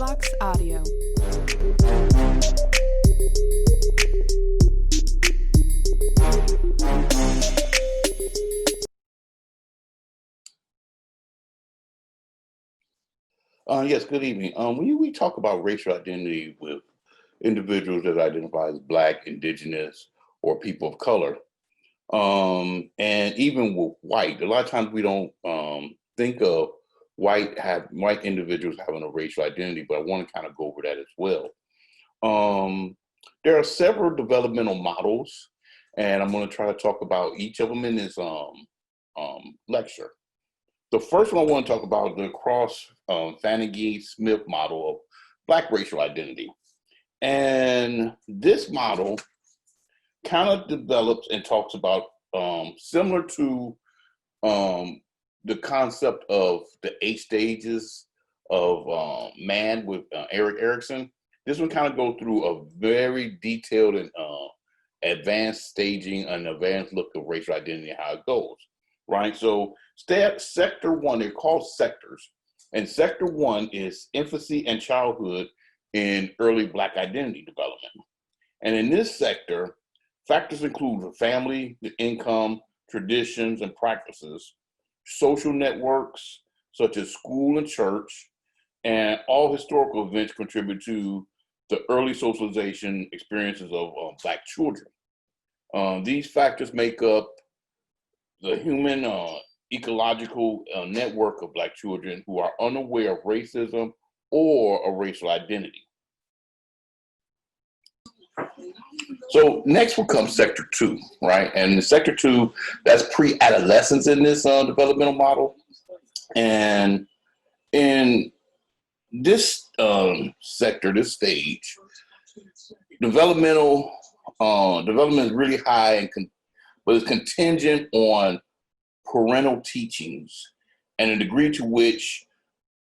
Vox Audio. Yes, good evening. When we talk about racial identity with individuals that identify as Black, Indigenous, or people of color, and even with white, a lot of times we don't think of white individuals having a racial identity, but I want to kind of go over that as well. There are several developmental models, and I'm going to try to talk about each of them in this lecture. The first one I want to talk about is the Cross-Fanningy-Smith model of Black racial identity. And this model kind of develops and talks about, similar to the concept of the 8 stages of man with Erik Erikson. This one kind of goes through a very detailed and advanced staging and advanced look of racial identity and how it goes, right? So sector one, they're called sectors. And sector one is infancy and childhood in early Black identity development. And in this sector, factors include the family, the income, traditions and practices, social networks such as school and church, and all historical events contribute to the early socialization experiences of Black children. These factors make up the human ecological network of Black children who are unaware of racism or a racial identity. So next will come sector two, right? And the sector two, that's pre-adolescence in this developmental model. And in this sector, this stage, development is really high, but it's contingent on parental teachings and the degree to which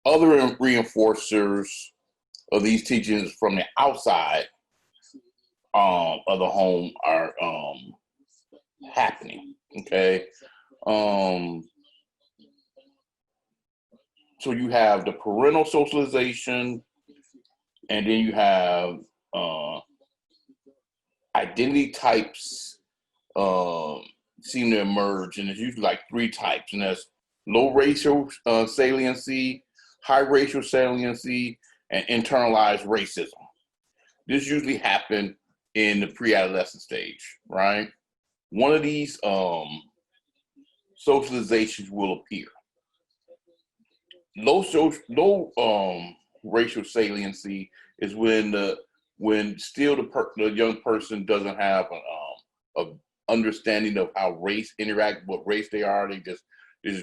other reinforcers of these teachings from the outside of the home are happening. Okay. So you have the parental socialization, and then you have identity types seem to emerge, and it's usually like 3 types, and that's low racial saliency, high racial saliency, and internalized racism. This usually happens in the pre-adolescent stage, right? One of these socializations will appear. Low racial saliency is when still the young person doesn't have a understanding of how race interact, what race they are. They're just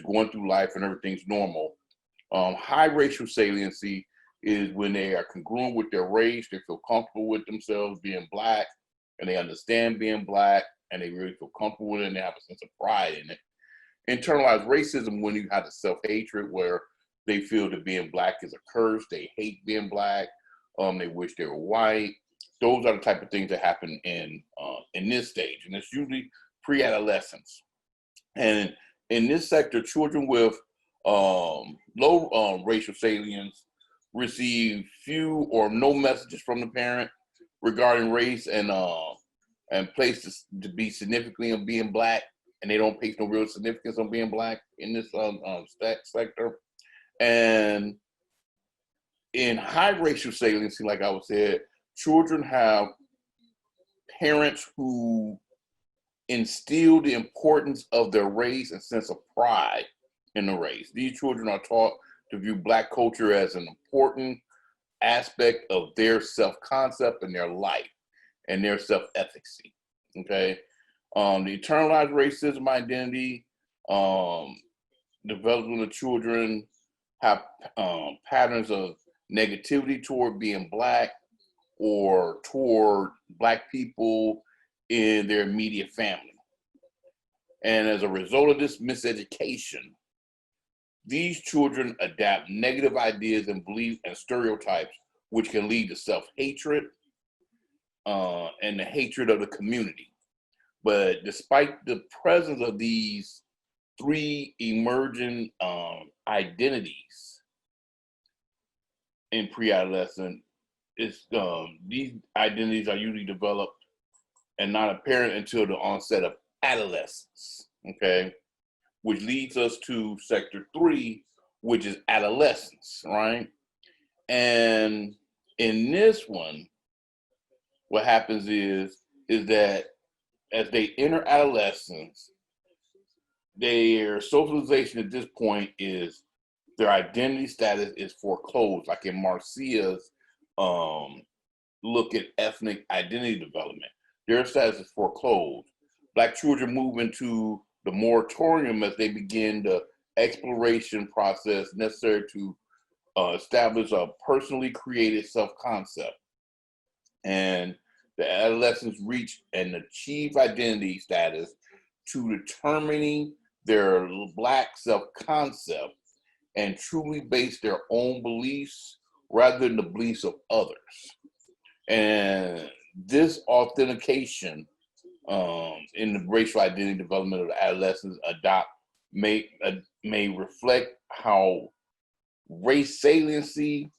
going through life and everything's normal. High racial saliency is when they are congruent with their race, they feel comfortable with themselves being Black, and they understand being Black, and they really feel comfortable with it, and they have a sense of pride in it. Internalized racism, when you have the self-hatred where they feel that being Black is a curse, they hate being Black, they wish they were white. Those are the type of things that happen in this stage, and it's usually pre-adolescence. And in this sector, children with low racial salience receive few or no messages from the parent regarding race and place to be significantly on being Black, and they don't place no real significance on being Black in this sector. And in high racial saliency, like I was said, children have parents who instill the importance of their race and sense of pride in the race. These children are taught to view Black culture as an important aspect of their self-concept and their life and their self-efficacy. Okay, the internalized racism identity develops when the children have patterns of negativity toward being Black or toward Black people in their immediate family. And as a result of this miseducation, these children adapt negative ideas and beliefs and stereotypes, which can lead to self-hatred and the hatred of the community. But despite the presence of these 3 emerging identities, in pre-adolescent, it's these identities are usually developed and not apparent until the onset of adolescence. Okay, which leads us to sector 3, which is adolescence, right? And in this one, what happens is that as they enter adolescence, their socialization at this point is their identity status is foreclosed, like in Marcia's look at ethnic identity development. Their status is foreclosed. Black children move into the moratorium as they begin the exploration process necessary to establish a personally created self-concept. And the adolescents reach and achieve identity status to determining their Black self-concept and truly base their own beliefs rather than the beliefs of others. And this authentication in the racial identity development of the adolescents may reflect how race saliency,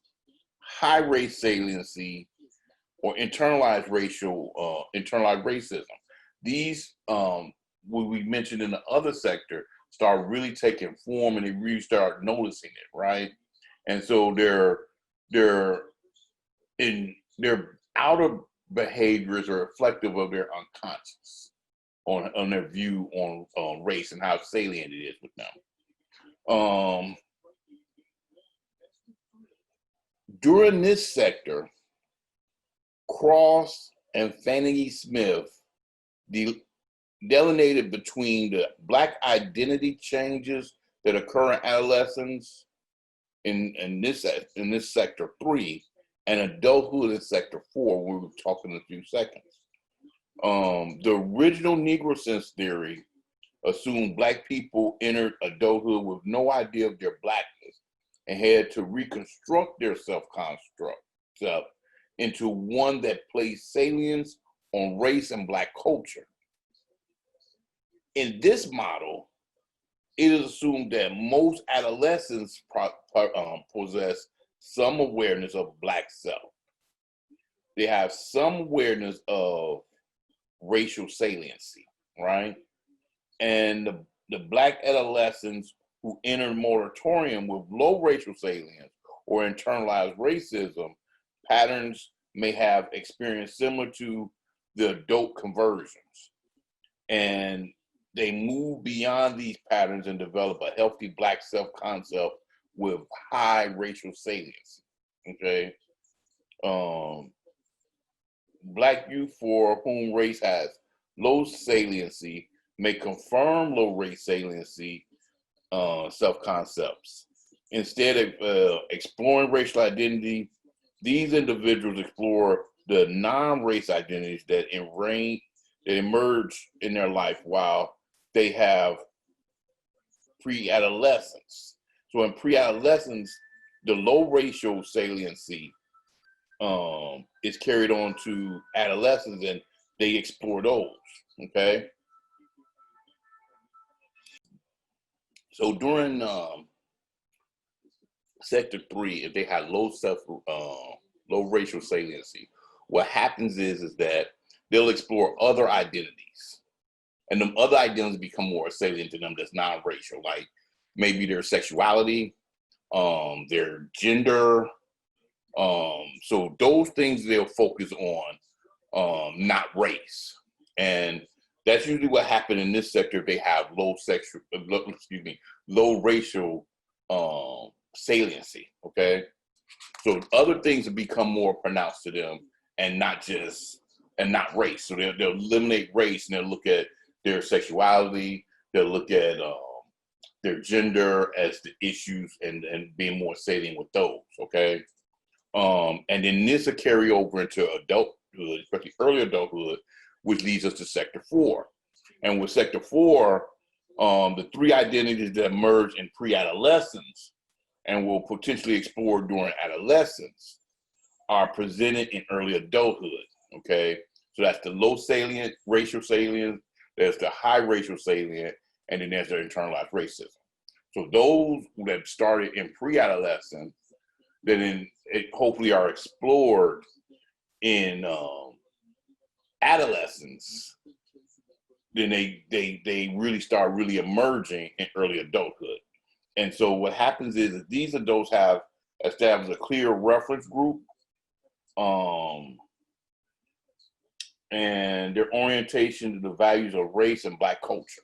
high race saliency, or internalized racism. These, what we mentioned in the other sector, start really taking form, and they really start noticing it, right? And so their outer behaviors are reflective of their unconscious on their view on race and how salient it is with them. During this sector, Cross and Fannie Smith delineated between the Black identity changes that occur in adolescence in this sector 3 and adulthood in sector 4. We'll talk in a few seconds. The original Negro sense theory assumed Black people entered adulthood with no idea of their Blackness and had to reconstruct their self-construct into one that placed salience on race and Black culture. In this model, it is assumed that most adolescents possess some awareness of Black self. They have some awareness of racial saliency, right? And the Black adolescents who enter moratorium with low racial salience or internalized racism patterns may have experienced similar to the adult conversions. And they move beyond these patterns and develop a healthy Black self-concept with high racial salience, okay? Black youth for whom race has low saliency may confirm low race saliency self-concepts. Instead of exploring racial identity, these individuals explore the non-race identities that emerge in their life while they have pre-adolescence. So in pre-adolescence, the low racial saliency is carried on to adolescence, and they explore those, okay? So during sector 3, if they have low racial saliency, what happens is that they'll explore other identities, and them other identities become more salient to them that's non-racial, like maybe their sexuality, their gender. So those things they'll focus on, not race. And that's usually what happened in this sector if they have low racial saliency, okay? So other things will become more pronounced to them and not race. So they'll eliminate race and they'll look at their sexuality, they'll look at their gender as the issues and being more salient with those, okay? And then this will carry over into adulthood, especially early adulthood, which leads us to sector 4. And with sector 4, the 3 identities that emerge in pre-adolescence and will potentially explore during adolescence are presented in early adulthood, okay? So that's the low salient, racial salient, there's the high racial salient, and then there's the internalized racism. So those that started in pre-adolescence that hopefully are explored in adolescence, then they really start really emerging in early adulthood. And so what happens is that these adults have established a clear reference group, and their orientation to the values of race and Black culture.